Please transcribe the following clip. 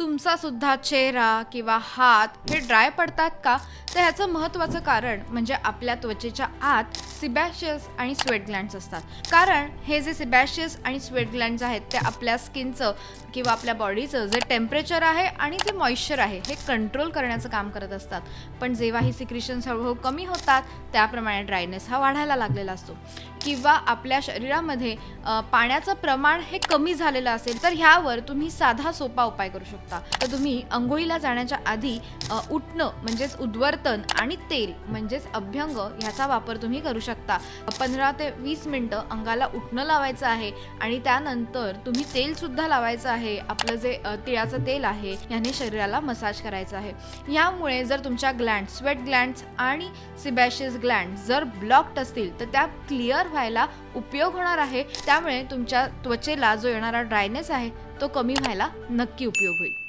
तुमचा सुद्धा चेहरा किंवा हात हे ड्राय पडतात का? तर ह्याचं महत्त्वाचं कारण म्हणजे आपल्या त्वचेच्या आत सिबॅशियस आणि स्वेट ग्लँड्स असतात. कारण हे जे सिबॅशियस आणि स्वेट ग्लँड्स आहेत ते आपल्या स्किनचं किंवा आपल्या बॉडीचं जे टेम्परेचर आहे आणि जे मॉइश्चर आहे हे कंट्रोल करण्याचं काम करत असतात. पण जेव्हा ही सिक्रिशन्स हळूहळू कमी होतात त्याप्रमाणे ड्रायनेस हा वाढायला लागलेला असतो किंवा आपल्या शरीरामध्ये पाण्याचं प्रमाण हे कमी झालेलं असेल तर ह्यावर तुम्ही साधा सोपा उपाय करू शकता. तर तुम्ही अंघोळीला जाण्याच्या आधी उठणं म्हणजेच उद्वर्तन आणि तेल म्हणजेच अभ्यंग ह्याचा वापर तुम्ही करू शकता. 15 ते 20 मिनटं अंगाला उठणं लावायचं आहे आणि त्यानंतर तुम्ही तेल सुद्धा लावायचं आहे. आपलं जे तिळाचं तेल आहे याने शरीराला मसाज करायचं आहे. यामुळे जर तुमच्या ग्लँड्स स्वेट ग्लँड्स आणि सिबॅशियस ग्लँड्स जर ब्लॉक्ड असतील तर त्या क्लिअर व्हायला उपयोग होणार आहे. त्यामुळे तुमच्या त्वचेला जो येणारा ड्रायनेस आहे तो कमी व्हायला नक्की उपयोग होईल.